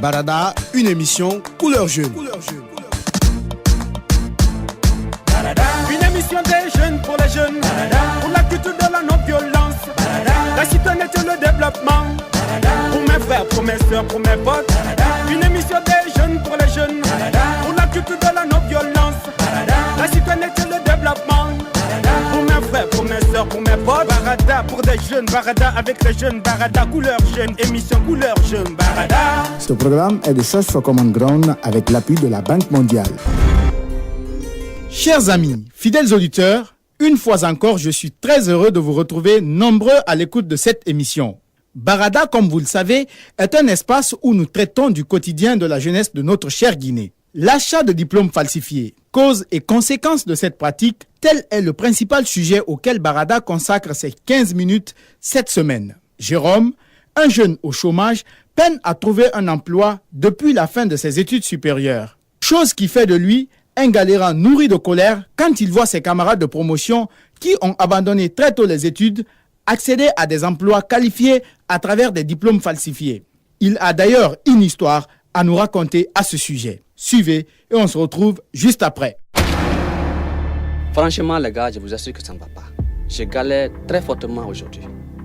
Barada, une émission couleur jeune. Une émission des jeunes pour les jeunes, pour la culture de la non-violence, la citoyenneté et le développement, pour mes frères, pour mes soeurs, pour mes potes. Une émission des jeunes pour les jeunes, pour la culture de la non-violence, la citoyenneté et le développement, pour mes frères, pour mes soeurs, pour mes potes. Barada pour des jeunes, Barada avec les jeunes, Barada couleur jeune, émission couleur jeune, Barada. Ce programme est de Search for Common Ground avec l'appui de la Banque mondiale. Chers amis, fidèles auditeurs, une fois encore, je suis très heureux de vous retrouver nombreux à l'écoute de cette émission. Barada, comme vous le savez, est un espace où nous traitons du quotidien de la jeunesse de notre chère Guinée. L'achat de diplômes falsifiés, causes et conséquences de cette pratique, tel est le principal sujet auquel Barada consacre ses 15 minutes cette semaine. Jérôme, un jeune au chômage, peine à trouver un emploi depuis la fin de ses études supérieures. Chose qui fait de lui un galérant nourri de colère quand il voit ses camarades de promotion qui ont abandonné très tôt les études accéder à des emplois qualifiés à travers des diplômes falsifiés. Il a d'ailleurs une histoire à nous raconter à ce sujet. Suivez et on se retrouve juste après. Franchement les gars, je vous assure que ça ne va pas. Je galère très fortement aujourd'hui.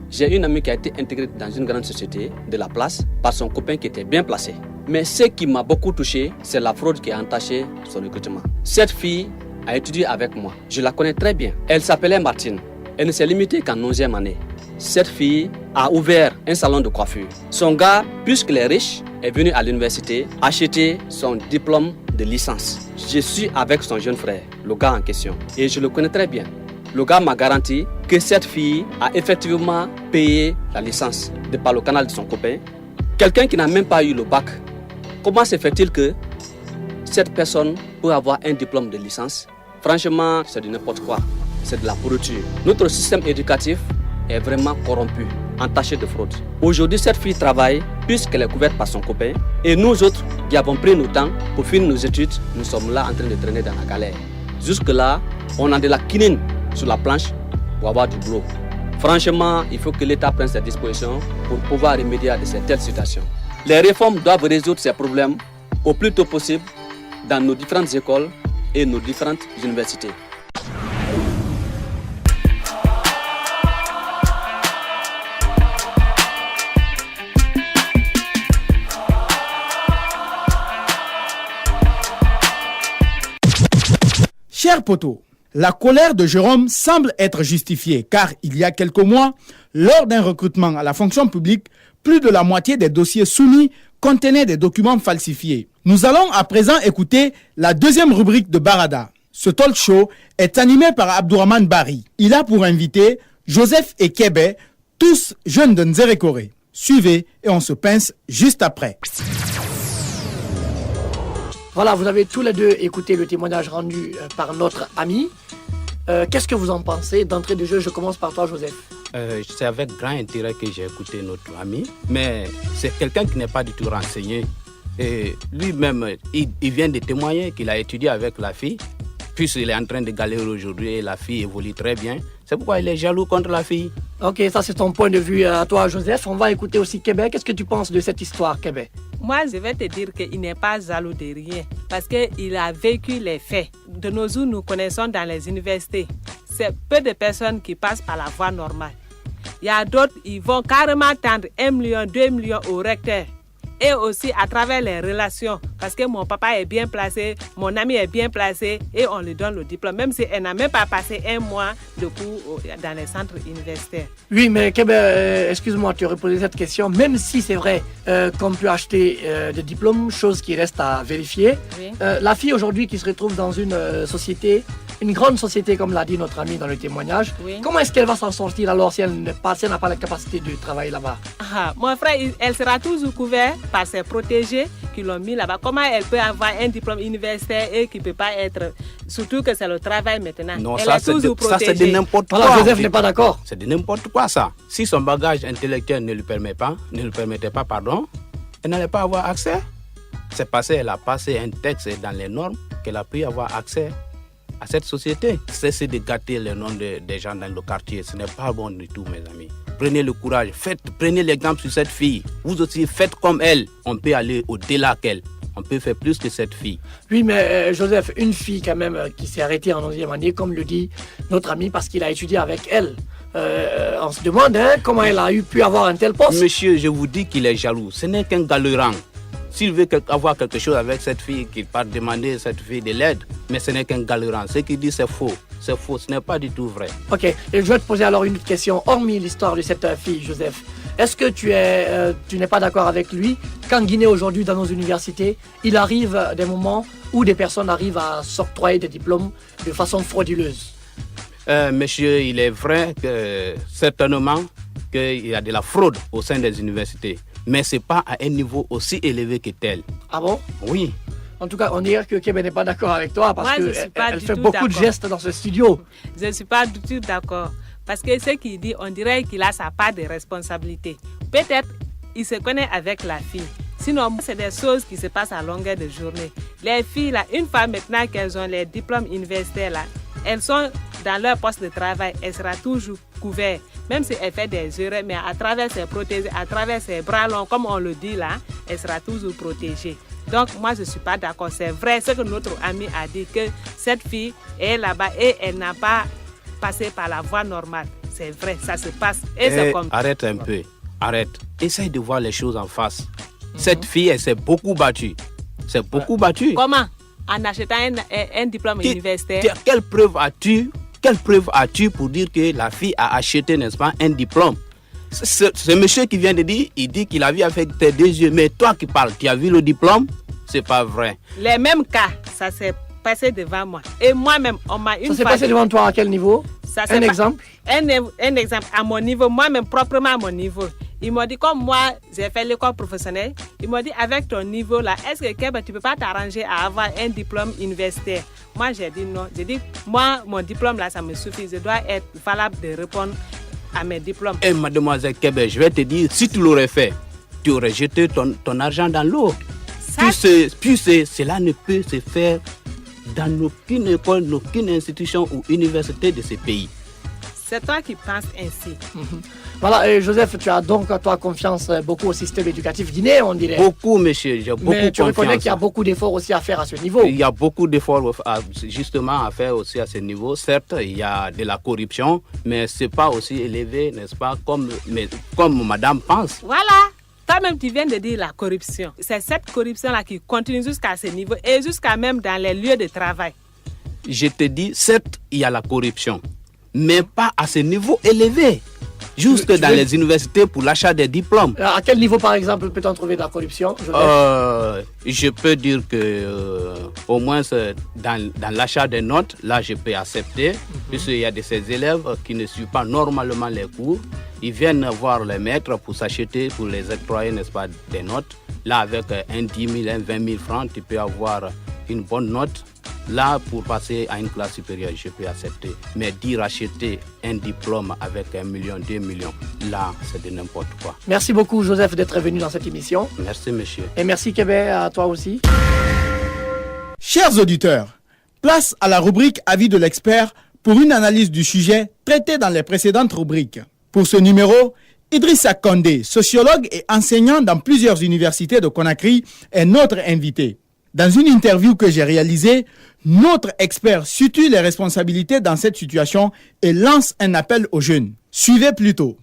J'ai une amie qui a été intégrée dans une grande société de la place par son copain qui était bien placé. Mais ce qui m'a beaucoup touché, c'est la fraude qui a entaché son recrutement. Cette fille a étudié avec moi. Je la connais très bien. Elle s'appelait Martine. Elle ne s'est limitée qu'en 11e année. Cette fille a ouvert un salon de coiffure. Son gars, puisqu'il est riche, est venu à l'université acheter son diplôme de licence. Je suis avec son jeune frère, le gars en question, et je le connais très bien. Le gars m'a garanti que cette fille a effectivement payé la licence de par le canal de son copain. Quelqu'un qui n'a même pas eu le bac. Comment se fait-il que cette personne peut avoir un diplôme de licence? Franchement, c'est de n'importe quoi. C'est de la pourriture. Notre système éducatif est vraiment corrompu, entaché de fraude. Aujourd'hui, cette fille travaille puisqu'elle est couverte par son copain. Et nous autres, qui avons pris nos temps pour finir nos études, nous sommes là en train de traîner dans la galère. Jusque-là, on a de la quinine sur la planche pour avoir du boulot. Franchement, il faut que l'État prenne ses dispositions pour pouvoir remédier à cette telle situation. Les réformes doivent résoudre ces problèmes au plus tôt possible dans nos différentes écoles et nos différentes universités. Chers potos, la colère de Jérôme semble être justifiée car il y a quelques mois, lors d'un recrutement à la fonction publique, plus de la moitié des dossiers soumis contenaient des documents falsifiés. Nous allons à présent écouter la deuxième rubrique de Barada. Ce talk show est animé par Abdourahmane Bari. Il a pour invité Joseph et Kébé, tous jeunes de Nzérékoré. Suivez et on se pince juste après. Voilà, vous avez tous les deux écouté le témoignage rendu par notre ami. Qu'est-ce que vous en pensez? D'entrée de jeu, je commence par toi, Joseph. C'est avec grand intérêt que j'ai écouté notre ami, mais c'est quelqu'un qui n'est pas du tout renseigné. Et lui-même, il vient de témoigner qu'il a étudié avec la fille, puisqu'il est en train de galérer aujourd'hui et la fille évolue très bien. C'est pourquoi il est jaloux contre la fille. Ok, ça c'est ton point de vue à toi, Joseph. On va écouter aussi Kébé. Qu'est-ce que tu penses de cette histoire, Kébé? Moi, je vais te dire qu'il n'est pas jaloux de rien parce qu'il a vécu les faits. De nos jours, nous connaissons dans les universités, c'est peu de personnes qui passent par la voie normale. Il y a d'autres, ils vont carrément tendre 1 million, 2 millions au recteur. Et aussi à travers les relations, parce que mon papa est bien placé, mon ami est bien placé et on lui donne le diplôme, même si elle n'a même pas passé 1 mois de cours dans les centres universitaires. Oui, mais Kébé, excuse-moi, tu aurais posé cette question. Même si c'est vrai qu'on peut acheter des diplômes, chose qui reste à vérifier, Oui. La fille aujourd'hui qui se retrouve dans une société, une grande société comme l'a dit notre ami dans le témoignage, Oui. comment est-ce qu'elle va s'en sortir alors si elle n'a pas la capacité de travailler là-bas? Mon frère, elle sera toujours couverte par ses protégés qui l'ont mis là-bas. Comment elle peut avoir un diplôme universitaire et qui ne peut pas être... Surtout que c'est le travail maintenant. Non, elle ça, est toujours ça c'est de protégée. n'importe quoi. Voilà, Joseph n'est pas d'accord. C'est de n'importe quoi ça. Si son bagage intellectuel ne lui permettait pas, elle n'allait pas avoir accès. C'est parce qu'elle a passé un texte dans les normes qu'elle a pu avoir accès à cette société. Cessez de gâter le nom des gens dans le quartier. Ce n'est pas bon du tout, mes amis. Prenez le courage, prenez l'exemple sur cette fille. Vous aussi, faites comme elle. On peut aller au-delà qu'elle. On peut faire plus que cette fille. Oui, mais Joseph, une fille quand même qui s'est arrêtée en 11e année, comme le dit notre ami, parce qu'il a étudié avec elle. On se demande comment elle a pu avoir un tel poste. Monsieur, je vous dis qu'il est jaloux. Ce n'est qu'un galerant. S'il veut avoir quelque chose avec cette fille, qu'il part demander à cette fille de l'aide, mais ce n'est qu'un galerant. Ce qu'il dit, c'est faux. C'est faux, ce n'est pas du tout vrai. Ok, et je vais te poser alors une autre question. Hormis l'histoire de cette fille, Joseph, est-ce que tu n'es pas d'accord avec lui qu'en Guinée aujourd'hui, dans nos universités, il arrive des moments où des personnes arrivent à s'octroyer des diplômes de façon frauduleuse? Monsieur, il est vrai que certainement qu'il y a de la fraude au sein des universités, mais ce n'est pas à un niveau aussi élevé que tel. Ah bon? Oui. En tout cas, on dirait que Kébé n'est pas d'accord avec toi parce qu'elle fait beaucoup d'accord de gestes dans ce studio. Je ne suis pas du tout d'accord. Parce que ce qu'il dit, on dirait qu'il a sa part de responsabilité. Peut-être il se connaît avec la fille. Sinon, c'est des choses qui se passent à longueur de journée. Les filles, là, une fois maintenant qu'elles ont les diplômes universitaires, là, elles sont dans leur poste de travail. Elles seront toujours couvertes. Même si elle fait des erreurs, mais à travers ses protèges, à travers ses bras longs, comme on le dit là, elle sera toujours protégée. Donc, moi, je ne suis pas d'accord. C'est vrai ce que notre ami a dit, que cette fille est là-bas et elle n'a pas passé par la voie normale. C'est vrai, ça se passe. Et c'est comme... Arrête un peu, arrête. Essaye de voir les choses en face. Cette fille, elle s'est beaucoup battue. C'est beaucoup battue. Comment? En achetant un diplôme universitaire? Quelle preuve as-tu pour dire que la fille a acheté, n'est-ce pas, un diplôme? Ce monsieur qui vient de dire, il dit qu'il a vu avec tes deux yeux. Mais toi qui parles, tu as vu le diplôme? C'est pas vrai. Les mêmes cas, ça s'est passé devant moi. Et moi-même, on m'a une fois... Ça s'est passé devant toi à quel niveau? Un exemple? Un exemple à mon niveau, moi-même proprement à mon niveau. Ils m'ont dit, comme moi, j'ai fait l'école professionnelle, ils m'ont dit, avec ton niveau là, est-ce que Keba, tu ne peux pas t'arranger à avoir un diplôme universitaire? Moi, j'ai dit non. J'ai dit, moi, mon diplôme là, ça me suffit. Je dois être valable de répondre à mes diplômes. Et mademoiselle Keba, je vais te dire, si tu l'aurais fait, tu aurais jeté ton argent dans l'eau. Cela ne peut se faire dans aucune école, aucune institution ou université de ce pays. C'est toi qui penses ainsi. Voilà, et Joseph, tu as donc toi confiance beaucoup au système éducatif guinéen, on dirait. Beaucoup, monsieur, j'ai beaucoup confiance. Mais tu reconnais qu'il y a beaucoup d'efforts aussi à faire à ce niveau. Il y a beaucoup d'efforts justement à faire aussi à ce niveau. Certes, il y a de la corruption, mais ce n'est pas aussi élevé, n'est-ce pas, comme madame pense. Voilà. Toi-même, tu viens de dire la corruption. C'est cette corruption-là qui continue jusqu'à ce niveau et jusqu'à même dans les lieux de travail. Je te dis, certes, il y a la corruption, mais pas à ce niveau élevé. Jusque dans les universités pour l'achat des diplômes. À quel niveau, par exemple, peut-on trouver de la corruption? Je peux dire que au moins dans l'achat des notes, là, je peux accepter, puisqu'il y a de ces élèves qui ne suivent pas normalement les cours. Ils viennent voir les maîtres pour s'acheter, pour les octroyer, n'est-ce pas, des notes. Là, avec un 10 000, un 20 000 francs, tu peux avoir une bonne note. Là, pour passer à une classe supérieure, je peux accepter. Mais dire acheter un diplôme avec 1 million, 2 millions, là, c'est de n'importe quoi. Merci beaucoup, Joseph, d'être venu dans cette émission. Merci, monsieur. Et merci, Kébé, à toi aussi. Chers auditeurs, place à la rubrique Avis de l'expert pour une analyse du sujet traité dans les précédentes rubriques. Pour ce numéro, Idrissa Kondé, sociologue et enseignant dans plusieurs universités de Conakry, est notre invité. Dans une interview que j'ai réalisée, notre expert situe les responsabilités dans cette situation et lance un appel aux jeunes. Suivez plutôt.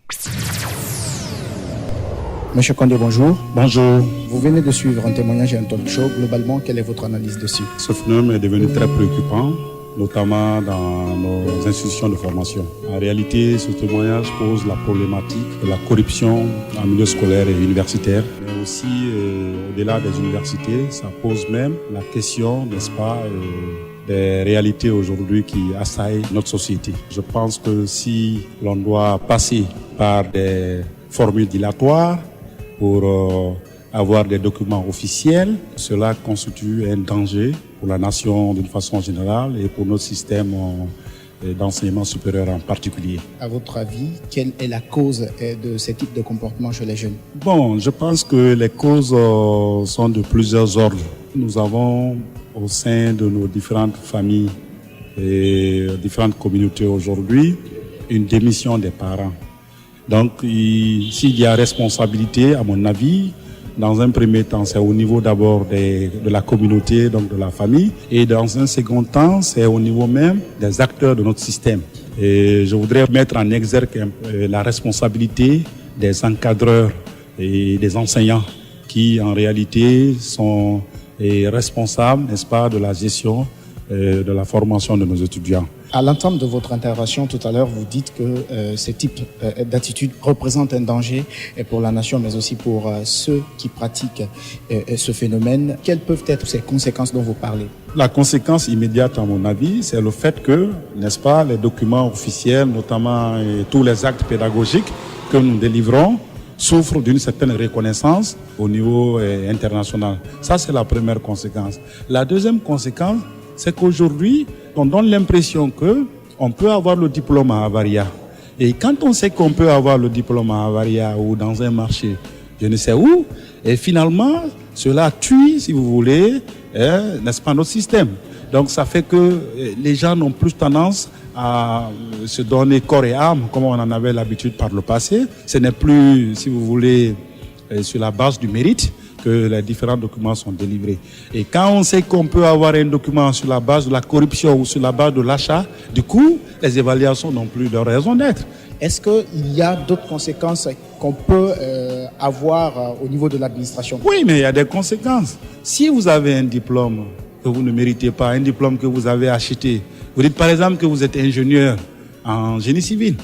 Monsieur Kondé, bonjour. Bonjour. Vous venez de suivre un témoignage et un talk show. Globalement, quelle est votre analyse dessus? Ce phénomène est devenu très préoccupant, notamment dans nos institutions de formation. En réalité, ce témoignage pose la problématique de la corruption en milieu scolaire et universitaire. Mais aussi, au-delà des universités, ça pose même la question, n'est-ce pas, des réalités aujourd'hui qui assaillent notre société. Je pense que si l'on doit passer par des formules dilatoires pour avoir des documents officiels, cela constitue un danger pour la nation d'une façon générale et pour notre système d'enseignement supérieur en particulier. À votre avis, quelle est la cause de ce type de comportement chez les jeunes? Bon, je pense que les causes sont de plusieurs ordres. Nous avons au sein de nos différentes familles et différentes communautés aujourd'hui, une démission des parents. Donc, s'il y a responsabilité, à mon avis, dans un premier temps, c'est au niveau d'abord de la communauté, donc de la famille, et dans un second temps, c'est au niveau même des acteurs de notre système. Et je voudrais mettre en exergue la responsabilité des encadreurs et des enseignants qui, en réalité, sont responsables, n'est-ce pas, de la gestion de la formation de nos étudiants. À l'entame de votre intervention tout à l'heure, vous dites que ce type d'attitude représente un danger pour la nation, mais aussi pour ceux qui pratiquent ce phénomène. Quelles peuvent être ces conséquences dont vous parlez? La conséquence immédiate, à mon avis, c'est le fait que, n'est-ce pas, les documents officiels, notamment tous les actes pédagogiques que nous délivrons, souffrent d'une certaine reconnaissance au niveau international. Ça, c'est la première conséquence. La deuxième conséquence, c'est qu'aujourd'hui, on donne l'impression qu'on peut avoir le diplôme à Avaria. Et quand on sait qu'on peut avoir le diplôme à Avaria ou dans un marché, je ne sais où, et finalement, cela tue, si vous voulez, n'est-ce pas, notre système. Donc ça fait que les gens ont plus tendance à se donner corps et âme, comme on en avait l'habitude par le passé. Ce n'est plus, si vous voulez, sur la base du mérite que les différents documents sont délivrés. Et quand on sait qu'on peut avoir un document sur la base de la corruption ou sur la base de l'achat, du coup, les évaluations n'ont plus de raison d'être. Est-ce qu'il y a d'autres conséquences qu'on peut avoir au niveau de l'administration? Oui, mais il y a des conséquences. Si vous avez un diplôme que vous ne méritez pas, un diplôme que vous avez acheté, vous dites par exemple que vous êtes ingénieur en génie civil.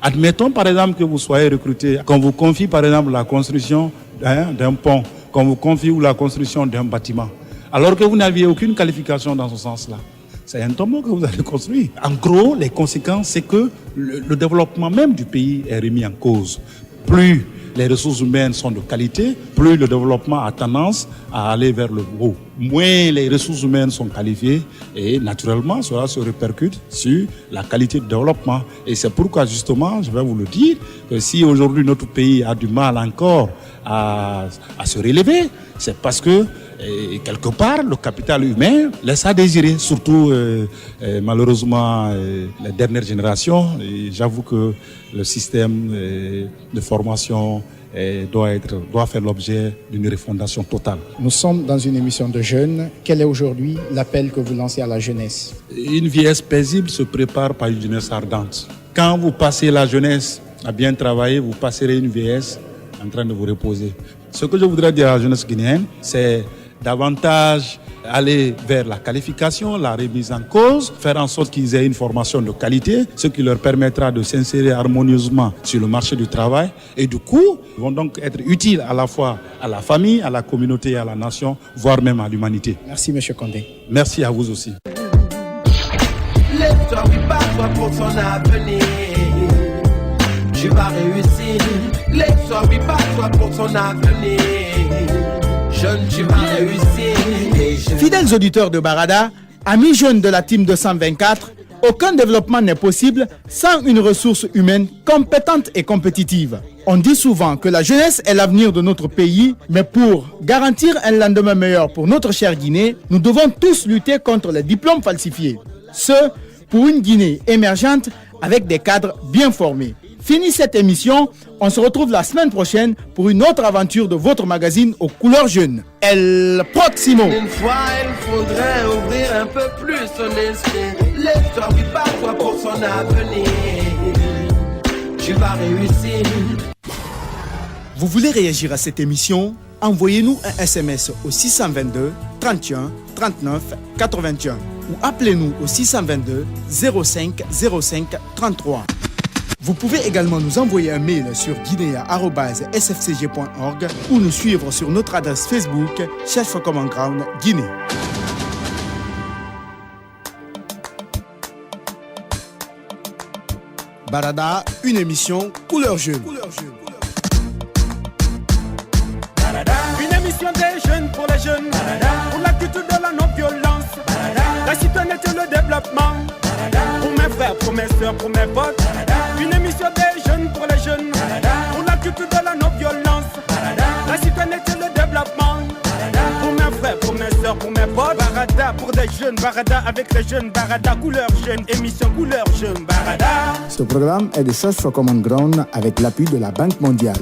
Admettons par exemple que vous soyez recruté, qu'on vous confie par exemple la construction d'un pont, qu'on vous confie ou la construction d'un bâtiment, alors que vous n'aviez aucune qualification dans ce sens-là. C'est un tombeau que vous allez construire. En gros, les conséquences, c'est que le développement même du pays est remis en cause. Plus les ressources humaines sont de qualité, plus le développement a tendance à aller vers le haut. Moins les ressources humaines sont qualifiées et naturellement, cela se répercute sur la qualité du développement. Et c'est pourquoi justement, je vais vous le dire, que si aujourd'hui notre pays a du mal encore à se relever, c'est parce que quelque part, le capital humain laisse à désirer, surtout malheureusement les dernières générations. Et j'avoue que le système de formation doit faire l'objet d'une refondation totale. Nous sommes dans une émission de jeunes. Quel est aujourd'hui l'appel que vous lancez à la jeunesse? Une vieillesse paisible se prépare par une jeunesse ardente. Quand vous passez la jeunesse à bien travailler, vous passerez une vieillesse en train de vous reposer. Ce que je voudrais dire à la jeunesse guinéenne, c'est davantage aller vers la qualification, la remise en cause, faire en sorte qu'ils aient une formation de qualité, ce qui leur permettra de s'insérer harmonieusement sur le marché du travail. Et du coup, ils vont donc être utiles à la fois à la famille, à la communauté et à la nation, voire même à l'humanité. Merci, M. Condé. Merci à vous aussi. Lève-toi, oui, bats-toi pour ton avenir. Tu vas réussir. Lève-toi, oui, bats-toi pour ton avenir. Jeune, tu vas réussir. Fidèles auditeurs de Barada, amis jeunes de la team 224, aucun développement n'est possible sans une ressource humaine compétente et compétitive. On dit souvent que la jeunesse est l'avenir de notre pays, mais pour garantir un lendemain meilleur pour notre chère Guinée, nous devons tous lutter contre les diplômes falsifiés. Ce, pour une Guinée émergente avec des cadres bien formés. Fini cette émission, on se retrouve la semaine prochaine pour une autre aventure de votre magazine aux couleurs jeunes. El Proximo. Une fois, il faudrait ouvrir un peu plus son esprit. Lève-toi, oui, bats-toi pour son avenir. Tu vas réussir. Vous voulez réagir à cette émission? Envoyez-nous un SMS au 622 31 39 81 ou appelez-nous au 622 05 05 33. Vous pouvez également nous envoyer un mail sur guinea@sfcg.org ou nous suivre sur notre adresse Facebook Chef Common Ground Guinée. Barada, une émission couleur jeune. Une émission des jeunes pour les jeunes, pour la culture de la non-violence, la citoyenneté et le développement, pour mes frères, pour mes soeurs, pour mes potes. Une émission des jeunes pour les jeunes, pour la culture de la non-violence, la citoyenneté et le développement, pour mes frères, pour mes soeurs, pour mes potes. Barada pour des jeunes, Barada avec les jeunes, Barada couleur jeune, émission couleur jeune, Barada. Ce programme est de Search for Common Ground avec l'appui de la Banque mondiale.